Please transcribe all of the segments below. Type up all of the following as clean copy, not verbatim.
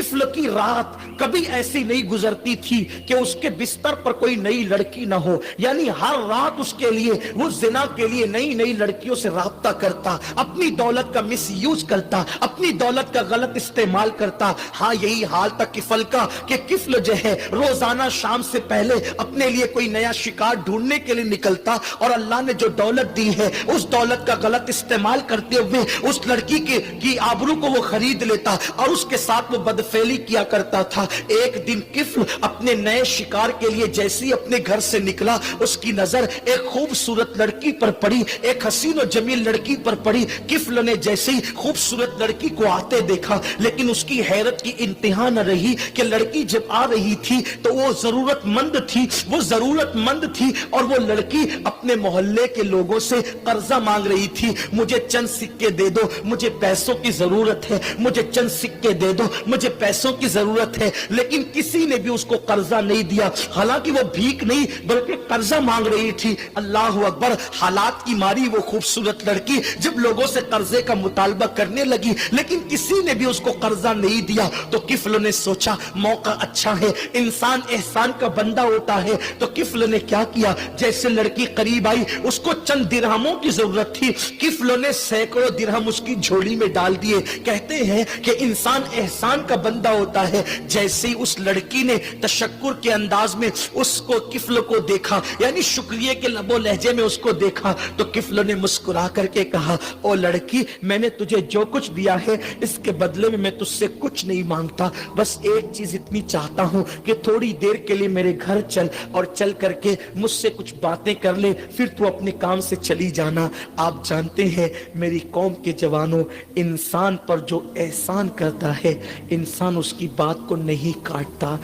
किफ्ल की रात कभी ऐसी नहीं गुजरती थी कि उसके बिस्तर पर कोई नई लड़की ना हो, यानी हर रात उसके लिए वो जिना के लिए नई नई लड़कियों से राब्ता करता, अपनी दौलत का मिस यूज करता, अपनी दौलत का गलत इस्तेमाल करता। हाँ, यही हाल था किफल का कि किफल जो है रोजाना शाम से पहले अपने लिए कोई नया शिकार ढूंढने के लिए निकलता, और अल्लाह ने जो दौलत दी है उस दौलत का गलत इस्तेमाल करते हुए उस लड़की की आबरू को वो खरीद लेता और उसके साथ वो बदफेली किया करता था। एक दिन किफल अपने नए शिकार के लिए जैसे ही अपने घर से निकला, उसकी नजर एक खूबसूरत लड़की पर पड़ी, एक हसीन और जमील लड़की पर पड़ी। किफल ने जैसे ही खूबसूरत लड़की को आते देखा, लेकिन उसकी हैरत की इंतहा न रही कि लड़की जब आ रही थी तो वो जरूरतमंद थी, वो जरूरतमंद थी, और वो लड़की अपने मोहल्ले के लोगों से कर्जा मांग रही थी। मुझे चंद सिक्के दे दो, मुझे पैसों की जरूरत है, मुझे चंद सिक्के दे दो, मुझे पैसों की जरूरत है। लेकिन किसी ने भी उसको कर्जा नहीं दिया, हालांकि वो भीख नहीं बल्कि कर्जा मांग रही थी। अल्लाह अकबर, हालात की मारी वो खूबसूरत लड़की जब लोगों से कर्जे का मुतालबा करने लगी, लेकिन किसी ने भी उसको कर्जा नहीं दिया, तो किफल ने सोचा मौका अच्छा है, इंसान एहसान का बंदा होता है। तो किफल ने क्या किया, जैसे लड़की करीब आई, उसको चंद दिरहमों की जरूरत थी, किफल ने सैकड़ों दिरहम उसकी झोली में डाल दिए। कहते हैं कि इंसान एहसान का बंदा होता है। जैसे ही उस लड़की ने तशक्कुर के अंदाज में उसको किफल को देखा, यानी शुक्रिया के लबो लहजे में उसको देखा, तो किफल ने मुस्कुरा करके कहा, ओ लड़की, मैंने तुझे जो कुछ दिया है इसके बदले में मैं तुझसे कुछ नहीं मांगता, बस एक चीज इतनी चाहता हूं कि थोड़ी देर के लिए मेरे घर चल और चल करके मुझसे कुछ बातें कर ले, फिर तू अपने काम से चली जाना। आप जानते हैं मेरी कौम के जवानों, इंसान पर जो एहसान करता है इंसान उसकी बात को नहीं काटता।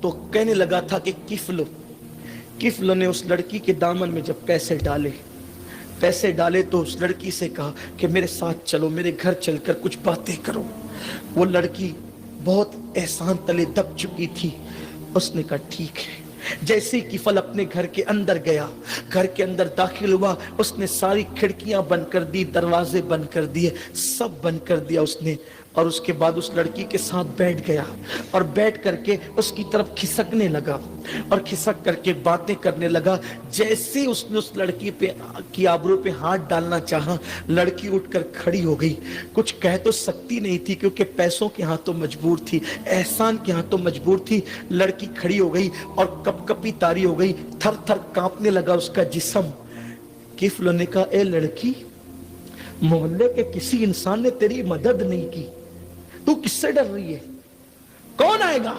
तो कहने लगा था कि किफल ने उस लड़की के दामन में जब पैसे डाले तो उस लड़की से कहा कि मेरे साथ चलो, मेरे घर चलकर कुछ बातें करो। वो लड़की बहुत एहसान तले दब चुकी थी, उसने कहा ठीक है। जैसे ही किफल अपने घर के अंदर गया, घर के अंदर दाखिल हुआ, उसने सारी खिड़कियां बंद कर दी, दरवाजे बंद कर दिए, सब बंद कर दिया उसने, और उसके बाद उस लड़की के साथ बैठ गया और बैठ करके उसकी तरफ खिसकने लगा और खिसक करके बातें करने लगा। जैसे उसने उस लड़की पे की आबरू पे हाथ डालना चाहा, लड़की उठकर खड़ी हो गई। कुछ कह तो सकती नहीं थी क्योंकि पैसों के हाथों मजबूर थी, एहसान के हाथों मजबूर थी। लड़की खड़ी हो गई और कपकपी तारी हो गई, थर थर कांपने लगा उसका जिस्म। किफल ने कहा, ए लड़की, मोहल्ले के किसी इंसान ने तेरी मदद नहीं की, तू किससे डर रही है? कौन आएगा?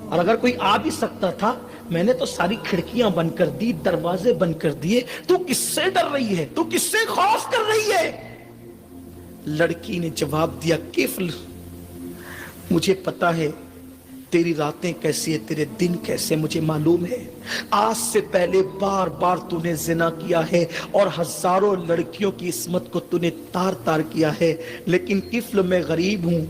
और अगर कोई आ भी सकता था, मैंने तो सारी खिड़कियां बंद कर दी, दरवाजे बंद कर दिए, तू किससे डर रही है? तू किससे खौफ कर रही है? लड़की ने जवाब दिया, किफल, मुझे पता है तेरी रातें कैसी है, तेरे दिन कैसे, मुझे मालूम है। आज से पहले बार बार तूने जिना किया है और हजारों लड़कियों की इस्मत को तूने तार तार किया है, लेकिन किफल मैं गरीब हूं,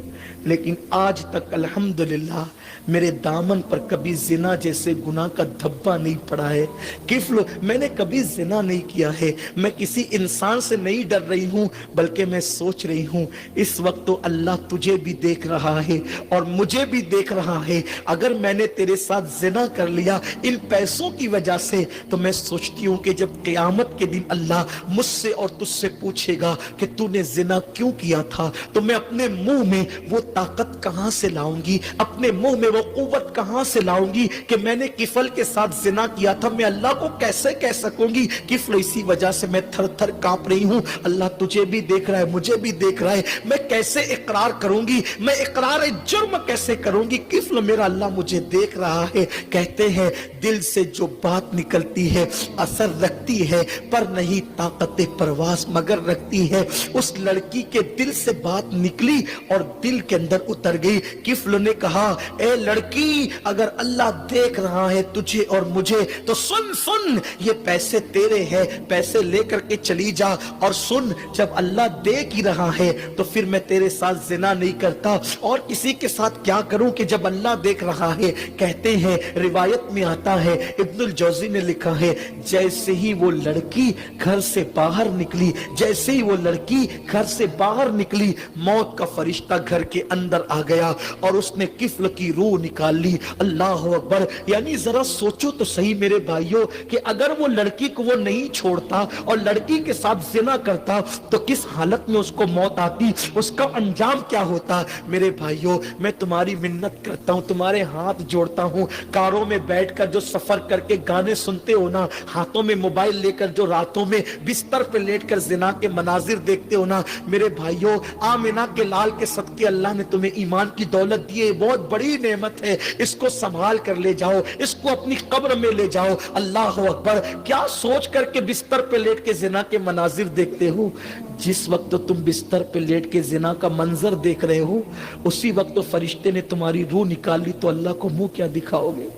लेकिन आज तक अल्हम्दुलिल्लाह मेरे दामन पर कभी जिना जैसे गुनाह का धब्बा नहीं पड़ा है। किफल, मैंने कभी जिना नहीं किया है। मैं किसी इंसान से नहीं डर रही हूं, बल्कि मैं सोच रही हूं इस वक्त तो अल्लाह तुझे भी देख रहा है और मुझे भी देख रहा है। अगर मैंने तेरे साथ जिना कर लिया इन पैसों की वजह से, तो मैं सोचती हूं कि जब क़यामत के दिन अल्लाह मुझसे और तुझसे पूछेगा कि तूने जिना क्यों किया था, तो मैं अपने मुंह में वो ताकत कहां से लाऊंगी, अपने मुंह में वो कुव्वत कहां से लाऊंगी कि मैंने किफल के साथ जिना किया था। मैं अल्लाह को कैसे कह सकूंगी? किफल, इसी वजह से मैं थर थर कांप रही हूं। अल्लाह तुझे भी देख रहा है, मुझे भी देख रहा है, मैं कैसे इकरार करूंगी, मैं इकरार जुर्म कैसे करूंगी? किफल, मेरा अल्लाह मुझे देख रहा है। कहते हैं दिल से जो बात निकलती है असर रखती है, पर नहीं ताकत परवास मगर रखती है। उस लड़की के दिल से बात निकली और दिल के अंदर उतर गई। किफल ने कहा, ए लड़की, अगर अल्लाह देख रहा है तुझे और मुझे, तो सुन सुन, ये पैसे तेरे हैं, पैसे लेकर के चली जा। और सुन, जब अल्लाह देख ही रहा है तो फिर मैं तेरे साथ जिना नहीं करता, और किसी के साथ क्या करूं कि जब अल्लाह देख रहा है। कहते हैं, रिवायत में आता है, इब्नुल जौजी ने लिखा है, जैसे ही वो लड़की घर से बाहर निकली, जैसे ही वो लड़की घर से बाहर निकली, मौत का फरिश्ता घर کے اندر آ گیا اور اس نے کفل کی روح نکال لی. اللہ اکبر. یعنی ذرا سوچو تو صحیح میرے بھائیوں کہ اگر وہ لڑکی کو وہ نہیں چھوڑتا اور لڑکی کے ساتھ زنا کرتا تو کس حالت میں اس کو موت آتی, اس کا انجام کیا ہوتا. میرے بھائیوں میں تمہاری منت کرتا ہوں, تمہارے ہاتھ جوڑتا ہوں, کاروں میں بیٹھ کر جو سفر کر کے گانے سنتے ہو نا, ہاتھوں میں موبائل لے کر جو راتوں میں بستر پہ لیٹ کر زنا کے مناظر دیکھتے ہو نا, میرے بھائیوں آمنہ کے لال کے صدقے اللہ نے تمہیں ایمان کی دولت دی ہے, بہت بڑی نعمت ہے, اس کو سنبھال کر لے جاؤ, اس کو اپنی قبر میں لے جاؤ. اللہ اکبر. کیا سوچ کر کے بستر پہ لیٹ کے زنا کے مناظر دیکھتے ہو؟ جس وقت تو تم بستر پہ لیٹ کے زنا کا منظر دیکھ رہے ہو اسی وقت تو فرشتے نے تمہاری روح نکال لی, تو اللہ کو منہ کیا دکھاؤ گے؟